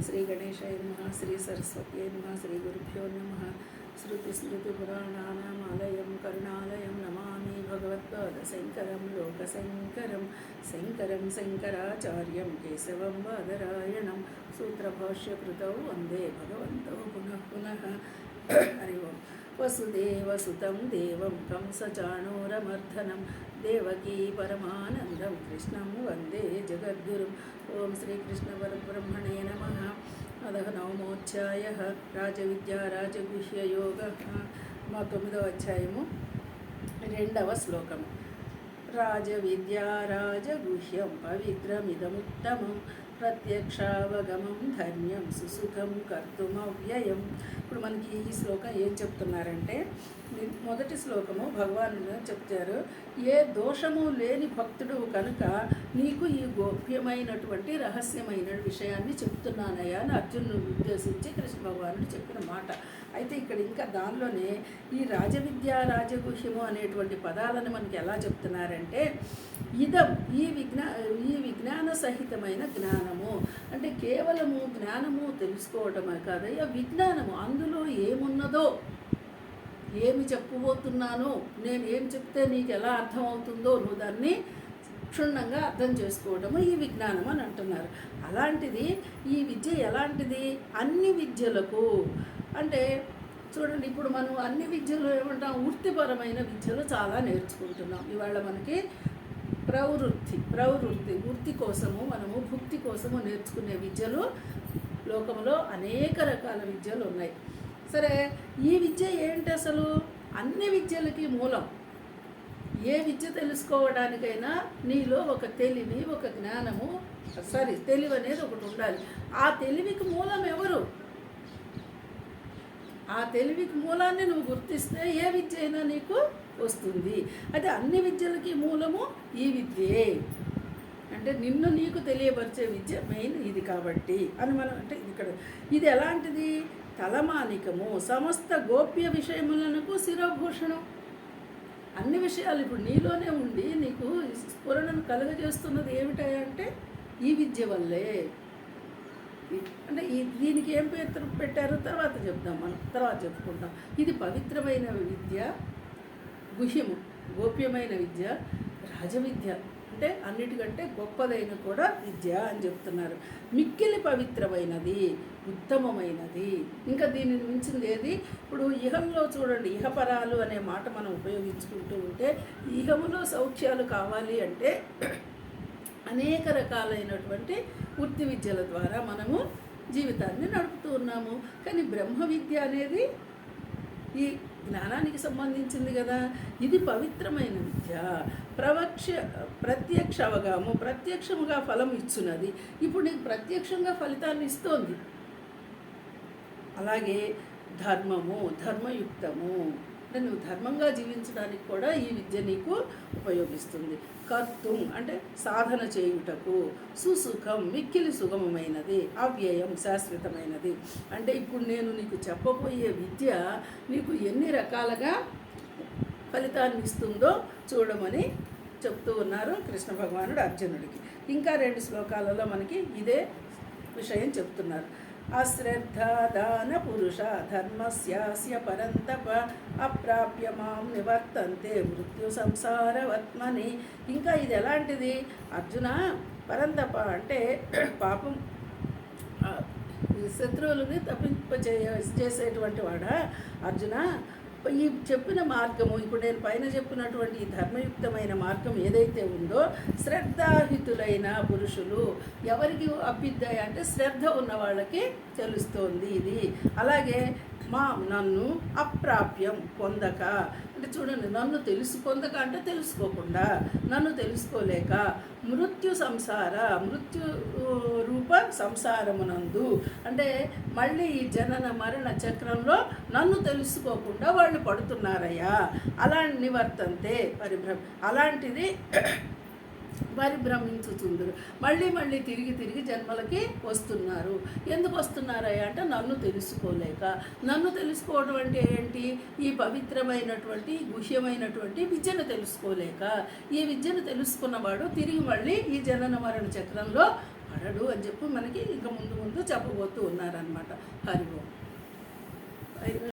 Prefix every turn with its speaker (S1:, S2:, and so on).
S1: శ్రీ గణేశాయ నమః. శ్రీ సరస్వతి నమః. శ్రీ గురుభ్యో నమః. శృతిస్మృతిపురాణానామాలయం కరుణాలయం నమామి భగవత్పాదశంకరం లోకశంకరం శంకరం శంకరాచార్యం కేశవం బాదరాయణం సూత్రభాష్యకృతౌ వందే భగవంతౌ పునః పునః. హరి ఓం. వసుదేవసుతం దేవం కంసచాణూరమర్ధనం దేవకీ పరమానందం కృష్ణం వందే జగద్గురుం. ఓం శ్రీకృష్ణ పరబ్రహ్మణే నమః. అదః నవమోధ్యాయః రాజవిద్యా రాజగుహ్యయోగః. మా 9వ అధ్యాయము 2వ శ్లోకము. రాజవిద్యా రాజగుహ్యం పవిత్రమిదముత్తమం ప్రత్యక్షావగమం ధన్యం సుసుఖం కర్తుమవ్యయం. ఇప్పుడు మనకి ఈ శ్లోకం ఏం చెప్తున్నారంటే, మొదటి శ్లోకము భగవానుడు చెప్తారు, ఏ దోషము లేని భక్తుడు కనుక నీకు ఈ గోప్యమైనటువంటి రహస్యమైన విషయాన్ని చెప్తున్నానయ్యా అని అర్జునుడు ఉద్దేశించి కృష్ణ భగవానుడు చెప్పిన మాట. అయితే ఇక్కడ ఇంకా దానిలోనే ఈ రాజవిద్య రాజగుహ్యము అనేటువంటి పదాలను మనకి ఎలా చెప్తున్నారంటే, ఇదం ఈ విజ్ఞాన సహితమైన జ్ఞానము అంటే కేవలము జ్ఞానము తెలుసుకోవడమే కాదయ్యా, విజ్ఞానము అందులో ఏమున్నదో, ఏమి చెప్పబోతున్నానో, నేను ఏం చెప్తే నీకు ఎలా అర్థమవుతుందో నువ్వు దాన్ని క్షుణ్ణంగా అర్థం చేసుకోవడము ఈ విజ్ఞానం అని అంటున్నారు. అలాంటిది ఈ విద్య ఎలాంటిది? అన్ని విద్యలకు అంటే చూడండి, ఇప్పుడు మనం అన్ని విద్యలు ఏమంటాం, వృత్తిపరమైన విద్యలు చాలా నేర్చుకుంటున్నాం. ఇవాళ మనకి వృత్తి కోసము మనము భుక్తి కోసము నేర్చుకునే విద్యలు లోకంలో అనేక రకాల విద్యలు ఉన్నాయి. సరే, ఈ విద్య ఏంటి అసలు? అన్ని విద్యలకి మూలం. ఏ విద్య తెలుసుకోవడానికైనా నీలో ఒక తెలివి, ఒక జ్ఞానము, తెలివి అనేది ఒకటి ఉండాలి. ఆ తెలివికి మూలం ఎవరు? ఆ తెలివికి మూలాన్ని నువ్వు గుర్తిస్తే ఏ విద్య అయినా నీకు వస్తుంది. అయితే అన్ని విద్యలకి మూలము ఈ విద్యే. అంటే నిన్ను నీకు తెలియపరిచే విద్య మెయిన్ ఇది కాబట్టి అని మనం అంటే ఇక్కడ ఇది ఎలాంటిది? తలమానికము, సమస్త గోప్య విషయములకు శిరోభూషణం. అన్ని విషయాలు ఇప్పుడు నీలోనే ఉండి నీకు స్ఫురణను కలుగజేస్తున్నది ఏమిటంటే ఈ విద్య వల్లే. అంటే దీనికి ఏం పేరు పెట్టారో తర్వాత చెప్దాం, మనం తర్వాత చెప్పుకుంటాం. ఇది పవిత్రమైన విద్య, గుహ్యము గోప్యమైన విద్య, రాజవిద్య అంటే అన్నిటికంటే గొప్పదైన కూడా విద్య అని చెప్తున్నారు. మిక్కిలి పవిత్రమైనది, ఉత్తమమైనది. ఇంకా దీనిని మించింది ఏది? ఇప్పుడు ఇహంలో చూడండి, ఇహపరాలు అనే మాట మనం ఉపయోగించుకుంటూ ఉంటే, ఇహములో సౌఖ్యాలు కావాలి అంటే అనేక రకాలైనటువంటి వృత్తి విద్యల ద్వారా మనము జీవితాన్ని నడుపుతూ ఉన్నాము. కానీ బ్రహ్మ విద్య అనేది ఈ జ్ఞానానికి సంబంధించింది కదా. ఇది పవిత్రమైన విద్య. ప్రత్యక్ష అవగాహము, ప్రత్యక్షముగా ఫలం ఇచ్చున్నది. ఇప్పుడు నీకు ప్రత్యక్షంగా ఫలితాన్ని ఇస్తోంది. అలాగే ధర్మము, ధర్మయుక్తము అంటే నువ్వు ధర్మంగా జీవించడానికి కూడా ఈ విద్య నీకు ఉపయోగిస్తుంది. కర్తుం అంటే సాధన చేయుటకు, సుసుఖం మిక్కిలి సుగమమైనది, అవ్యయం శాశ్వతమైనది. అంటే ఇప్పుడు నేను నీకు చెప్పబోయే విద్య నీకు ఎన్ని రకాలుగా ఫలితాన్ని ఇస్తుందో చూడమని చెప్తూ ఉన్నారు కృష్ణ భగవానుడు అర్జునుడికి. ఇంకా 2 శ్లోకాలలో మనకి ఇదే విషయం చెప్తున్నారు. అశ్రద్ధాదాన పురుష ధర్మస్యాస్య పరంతప అప్రాప్య మాం నివర్తంతే మృత్యు సంసారవత్మని. ఇంకా ఇది ఎలాంటిది? అర్జున, పరంతప అంటే పాపం శత్రువులని చేసేటువంటి వాడా అర్జున. ఈ చెప్పిన మార్గము, ఇప్పుడు నేను పైన చెప్పినటువంటి ఈ ధర్మయుక్తమైన మార్గం ఏదైతే ఉందో, శ్రద్ధాహితులైన పురుషులు ఎవరికి అబ్బిద్దాయి అంటే శ్రద్ధ ఉన్న వాళ్ళకి తెలుస్తోంది ఇది. అలాగే నన్ను అప్రాప్యం పొందక అంటే చూడండి, నన్ను పొందక అంటే తెలుసుకోకుండా, నన్ను తెలుసుకోలేక మృత్యు రూప సంసారమునందు అంటే మళ్ళీ ఈ జనన మరణ చక్రంలో నన్ను తెలుసుకోకుండా వాళ్ళు పడుతున్నారయ్యా. అలా నివర్తంతే అలాంటిది పరిభ్రమించుతుందరు. మళ్ళీ తిరిగి జన్మలకి వస్తున్నారు. ఎందుకు వస్తున్నారయ్యా అంటే నన్ను తెలుసుకోలేక. నన్ను తెలుసుకోవడం అంటే ఏంటి? ఈ పవిత్రమైనటువంటి గుహ్యమైనటువంటి విద్యను తెలుసుకోలేక. ఈ విద్యను తెలుసుకున్నవాడు తిరిగి మళ్ళీ ఈ జనన మరణ చక్రంలో మారడు అని చెప్పి మనకి ఇంకా ముందు ముందు చెప్పబోతూ ఉన్నారనమాట. హరి ఓం.